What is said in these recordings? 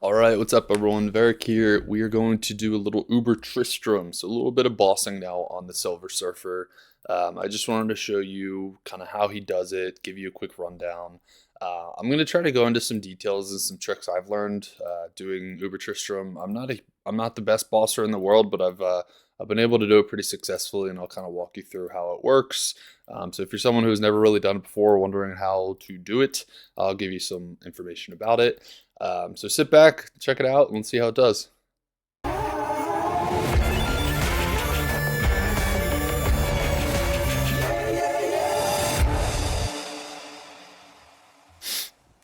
Alright, what's up everyone? Varric here. We are going to do a little Uber Tristram, so a little bit of bossing now on the Silver Surfer. I just wanted to show you kind of how he does it, give you a quick rundown. I'm going to try to go into some details and some tricks I've learned doing Uber Tristram. I'm not the best bosser in the world, but I've been able to do it pretty successfully, and I'll kind of walk you through how it works. So if you're someone who's never really done it before, wondering how to do it, I'll give you some information about it. So sit back, check it out, and let's see how it does.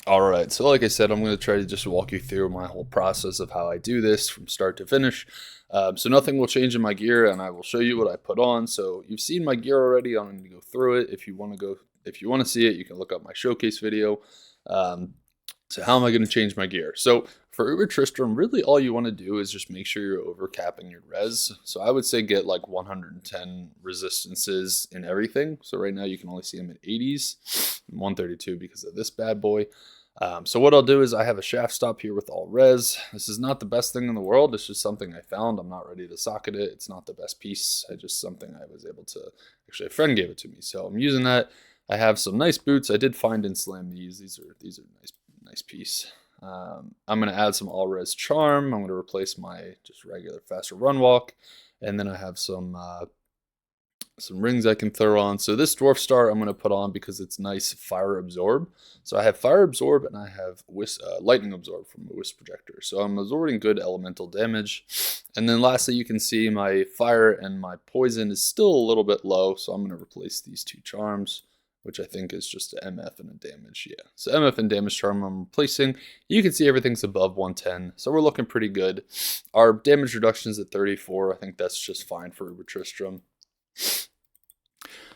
Alright, so like I said, I'm going to try to just walk you through my whole process of how I do this from start to finish. So nothing will change in my gear, and I will show you what I put on. So you've seen my gear already. I'm going to go through it. If you want to see it, you can look up my showcase video. So how am I going to change my gear? So for Uber Tristram, really all you want to do is just make sure you're overcapping your res. So I would say get like 110 resistances in everything. So right now you can only see them at 80s, 132 because of this bad boy. So what I'll do is I have a shaft stop here with all res. This is not the best thing in the world. It's just something I found. I'm not ready to socket it. It's not the best piece. It's just something I was able to, actually a friend gave it to me. So I'm using that. I have some nice boots. I did find and slam these. These are nice piece. I'm going to add some all res charm. I'm going to replace my just regular faster run walk. And then I have some rings I can throw on. So this dwarf star I'm going to put on because it's nice fire absorb. So I have fire absorb and I have lightning absorb from a wisp projector. So I'm absorbing good elemental damage. And then lastly, you can see my fire and my poison is still a little bit low. So I'm going to replace these two charms, which I think is just an MF and a damage, yeah. So MF and damage charm I'm replacing. You can see everything's above 110, so we're looking pretty good. Our damage reduction is at 34. I think that's just fine for Uber Tristram.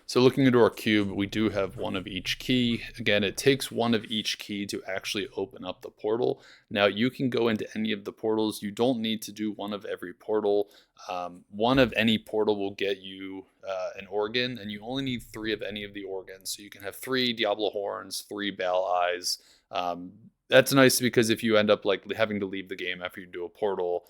So looking into our cube, we do have one of each key. Again, it takes one of each key to actually open up the portal. Now you can go into any of the portals. You don't need to do one of every portal. One of any portal will get you an organ, and you only need 3 of any of the organs. So you can have 3 Diablo horns, 3 Baal eyes. That's nice because if you end up like having to leave the game after you do a portal,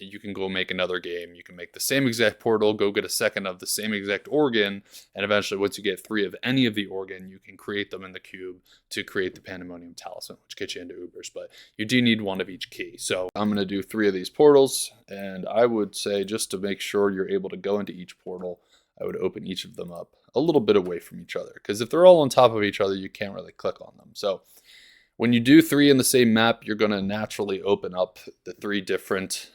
you can go make another game. You can make the same exact portal, go get a second of the same exact organ, and eventually once you get 3 of any of the organ, you can create them in the cube to create the Pandemonium Talisman, which gets you into Ubers, but you do need one of each key. So I'm going to do 3 of these portals, and I would say just to make sure you're able to go into each portal, I would open each of them up a little bit away from each other, because if they're all on top of each other, you can't really click on them. So when you do 3 in the same map, you're going to naturally open up the 3 different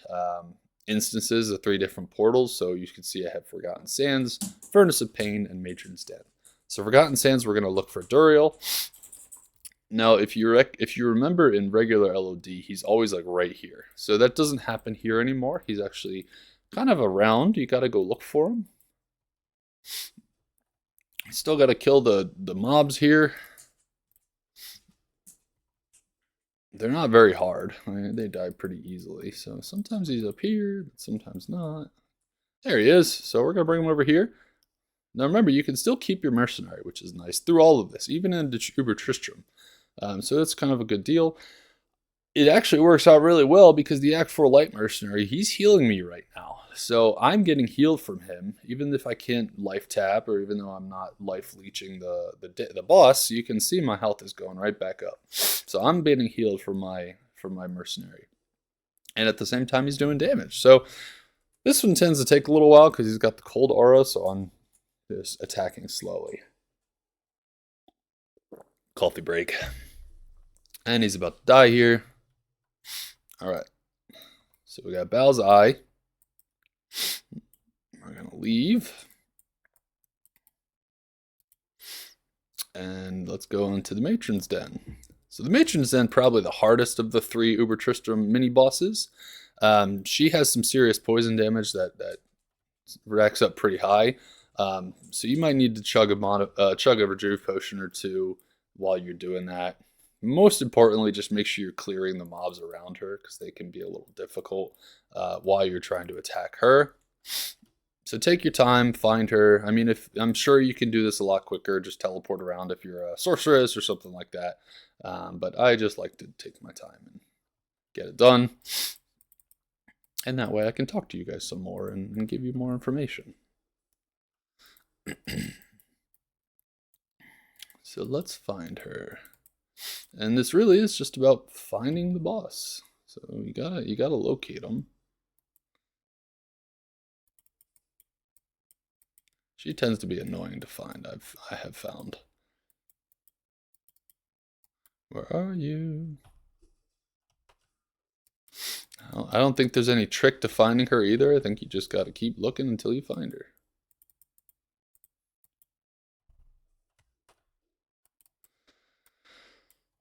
instances, the 3 different portals. So you can see I have Forgotten Sands, Furnace of Pain, and Matron's Den. So Forgotten Sands, we're going to look for Duriel. Now, if you remember in regular LOD, he's always like right here. So that doesn't happen here anymore. He's actually kind of around. You got to go look for him. Still got to kill the mobs here. They're not very hard. I mean, they die pretty easily. So sometimes he's up here, but sometimes not. There he is. So we're going to bring him over here. Now remember, you can still keep your mercenary, which is nice, through all of this, even in Uber Tristram. So that's kind of a good deal. It actually works out really well because the Act 4 Light Mercenary, he's healing me right now. So I'm getting healed from him, even if I can't life tap, or even though I'm not life leeching the boss, you can see my health is going right back up. So I'm getting healed from my mercenary. And at the same time, he's doing damage. So this one tends to take a little while because he's got the cold aura, so I'm just attacking slowly. Coffee break. And he's about to die here. Alright. So we got Baal's Eye. We're going to leave. And let's go into the Matron's Den. So the Matron's Den, probably the hardest of the 3 Uber Tristram mini bosses. She has some serious poison damage that racks up pretty high. So you might need to chug a rejuve potion or 2 while you're doing that. Most importantly, just make sure you're clearing the mobs around her because they can be a little difficult while you're trying to attack her. So take your time, find her. I mean, I'm sure you can do this a lot quicker. Just teleport around if you're a sorceress or something like that. But I just like to take my time and get it done. And that way I can talk to you guys some more and give you more information. So let's find her. And this really is just about finding the boss. So you gotta locate him. She tends to be annoying to find, I have found. Where are you? I don't think there's any trick to finding her either. I think you just gotta keep looking until you find her.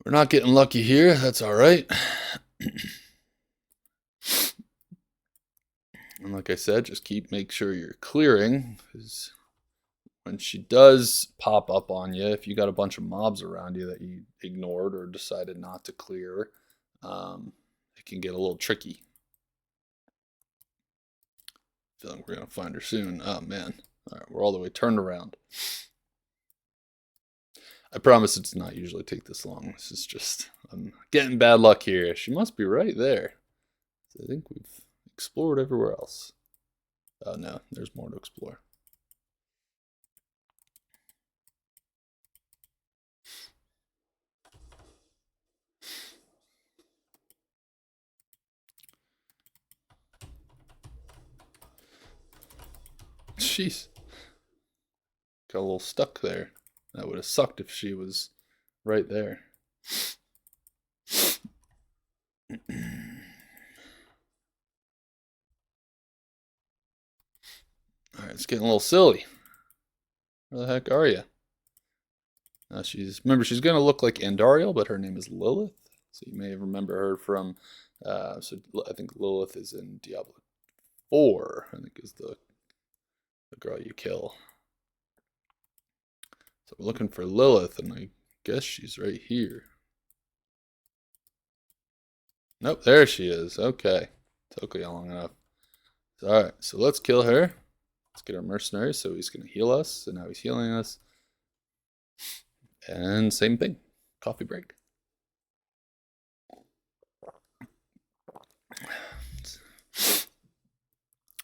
We're not getting lucky here. That's alright. And like I said, just make sure you're clearing, because when she does pop up on you, if you got a bunch of mobs around you that you ignored or decided not to clear, it can get a little tricky. I feel like we're going to find her soon. Oh, man. All right, we're all the way turned around. I promise it does not usually take this long. This is just, I'm getting bad luck here. She must be right there. I think we've explored everywhere else. Oh, no, there's more to explore. Jeez. Got a little stuck there. That would have sucked if she was right there. Alright, it's getting a little silly. Where the heck are you? Remember, she's going to look like Andariel, but her name is Lilith. So you may remember her from, I think Lilith is in Diablo 4, I think is the girl you kill. So we're looking for Lilith, and I guess she's right here. Nope, there she is. Okay. Took you long enough. Alright, so let's kill her. Let's get our mercenary, so he's going to heal us. So now he's healing us. And same thing. Coffee break.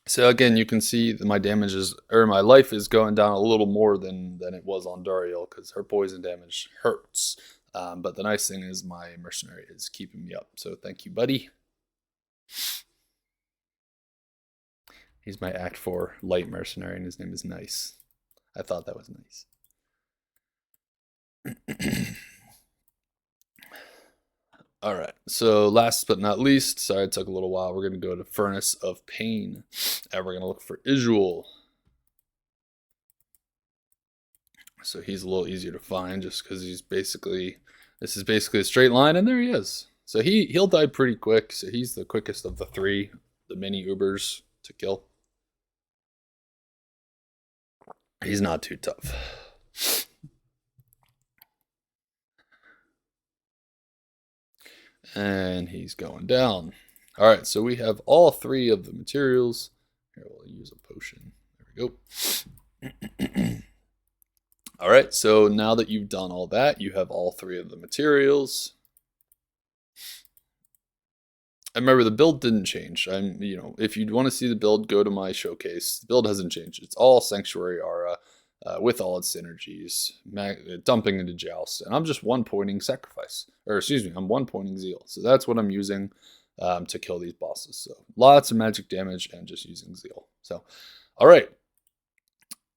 So again, you can see that my damage is, or my life is going down a little more than it was on Duriel, because her poison damage hurts. But the nice thing is my mercenary is keeping me up. So thank you, buddy. He's my Act 4 light mercenary, and his name is Nice. I thought that was nice. Alright, so last but not least, sorry it took a little while, we're going to go to Furnace of Pain, and we're going to look for Izual. So he's a little easier to find, just because this is basically a straight line, and there he is. So he'll die pretty quick, so he's the quickest of the three, the mini Ubers to kill. He's not too tough. And he's going down. Alright, so we have all three of the materials. Here, we'll use a potion. There we go. Alright, so now that you've done all that, you have all three of the materials. And remember, the build didn't change. If you want to see the build, go to my showcase. The build hasn't changed. It's all Sanctuary Aura with all its synergies, dumping into Joust. And I'm just one-pointing Sacrifice. Or, excuse me, I'm one-pointing Zeal. So that's what I'm using to kill these bosses. So lots of magic damage and just using Zeal. So, alright.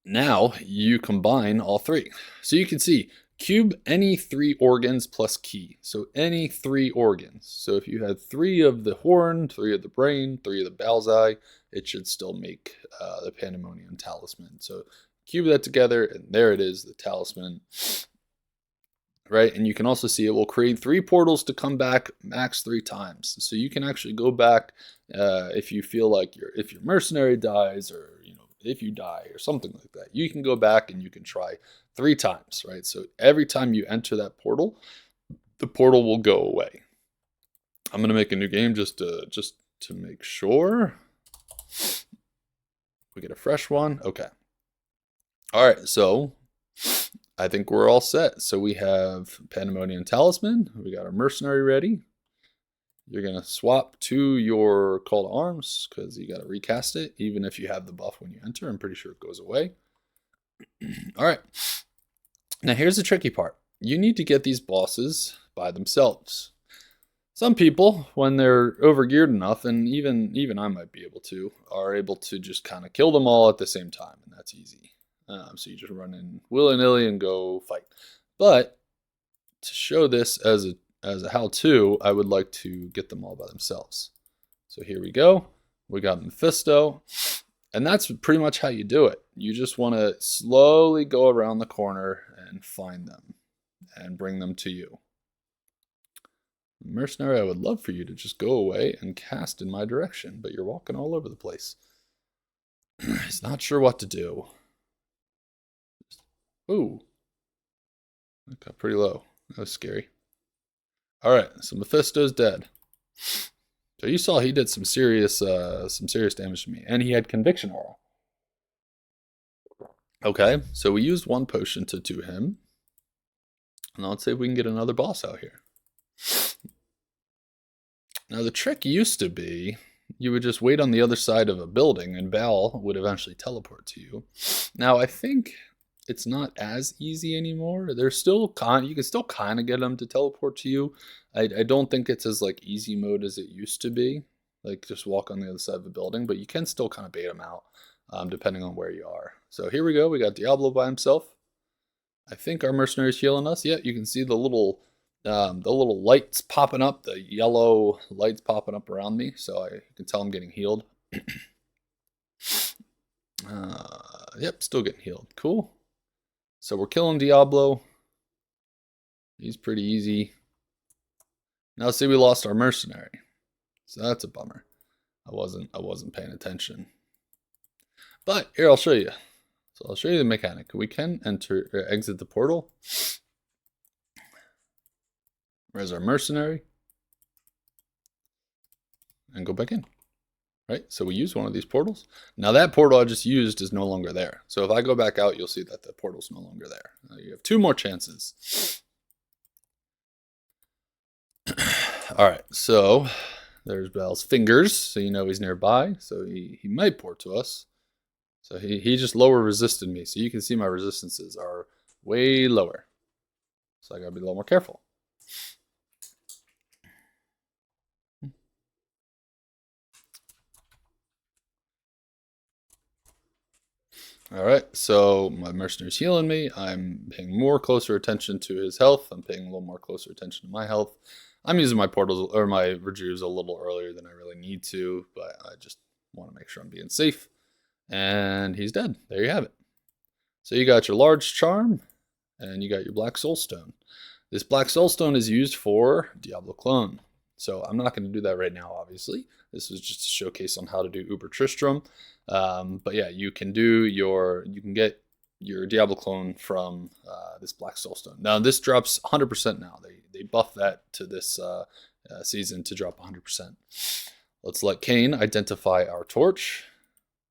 Now you combine all three. So you can see, cube any 3 organs plus key. So any 3 organs. So if you had 3 of the horn, 3 of the brain, 3 of the Baal's eye, it should still make the Pandemonium Talisman. So cube that together, and there it is, the talisman. Right, and you can also see it will create 3 portals to come back max 3 times. So you can actually go back if you feel like if your mercenary dies, or if you die or something like that. You can go back and you can try 3 times, right? So every time you enter that portal, the portal will go away. I'm gonna make a new game just to make sure we get a fresh one. Okay. All right, so I think we're all set. So we have Pandemonium Talisman. We got our mercenary ready. you're going to swap to your call to arms because you got to recast it, even if you have the buff when you enter. I'm pretty sure it goes away. All right. Now here's the tricky part. You need to get these bosses by themselves. Some people, when they're overgeared enough, and even I might be able to, are able to just kind of kill them all at the same time, and that's easy. So you just run in willy-nilly and go fight. But to show this as a how-to, I would like to get them all by themselves. So here we go. We got Mephisto. And that's pretty much how you do it. You just want to slowly go around the corner and find them and bring them to you. Mercenary, I would love for you to just go away and cast in my direction, but you're walking all over the place. He's not sure what to do. Ooh. That got pretty low. That was scary. Alright, so Mephisto's dead. So you saw he did some serious damage to me, and he had conviction aura. Okay, so we used one potion to do him. And let's see if we can get another boss out here. Now the trick used to be, you would just wait on the other side of a building, and Baal would eventually teleport to you. Now I think it's not as easy anymore. There's still you can still kind of get them to teleport to you. I don't think it's as like easy mode as it used to be, like just walk on the other side of the building, but you can still kind of bait them out depending on where you are. So here we go. We got Diablo by himself. I think our mercenary's healing us. Yeah, you can see the little lights popping up, the yellow lights popping up around me, so you can tell I'm getting healed. Yep, still getting healed. Cool. So we're killing Diablo. He's pretty easy. Now see, we lost our mercenary, so that's a bummer. I wasn't paying attention. But here, I'll show you. So I'll show you the mechanic. We can exit the portal. There's our mercenary. And go back in. Right? So we use one of these portals. Now that portal I just used is no longer there. So if I go back out, you'll see that the portal's no longer there. You have 2 more chances. Alright, so there's Baal's fingers. So you know he's nearby. So he might port to us. So he just lower resisted me. So you can see my resistances are way lower. So I gotta be a little more careful. Alright, so my mercenary's healing me. I'm paying more closer attention to his health. I'm paying a little more closer attention to my health. I'm using my portals or my rejuves a little earlier than I really need to, but I just want to make sure I'm being safe. And he's dead. There you have it. So you got your large charm, and you got your black soulstone. This black soulstone is used for Diablo clone. So I'm not going to do that right now, obviously. This was just a showcase on how to do Uber Tristram. But yeah, you can get your Diablo clone from this black soulstone. Now this drops 100% now. They buff that to this season to drop 100%. Let's let Cain identify our torch.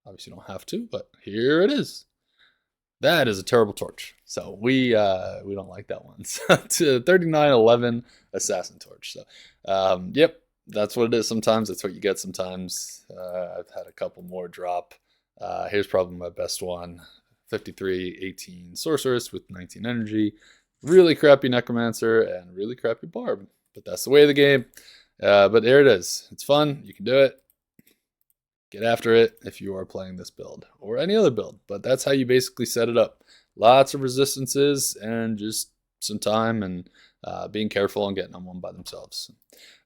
Obviously you don't have to, but here it is. That is a terrible torch. So we don't like that one. So to 3911 assassin torch. So yep, that's what it is sometimes. That's what you get sometimes. I've had a couple more drop. Here's probably my best one. 5318 sorceress with 19 energy. Really crappy necromancer and really crappy barb. But that's the way of the game. But there it is. It's fun. You can do it. Get after it if you are playing this build or any other build. But that's how you basically set it up. Lots of resistances and just some time and being careful and getting on one by themselves.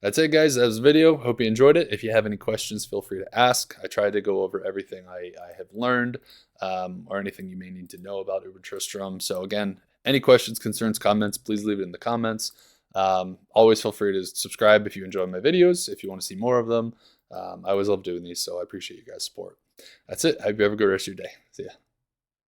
That's it, guys. That was the video. Hope you enjoyed it. If you have any questions, feel free to ask. I tried to go over everything I have learned or anything you may need to know about Uber Tristram. So again, any questions, concerns, comments, please leave it in the comments. Always feel free to subscribe if you enjoy my videos, if you want to see more of them. I always love doing these, so I appreciate you guys' support. That's it. I hope you have a good rest of your day. See ya.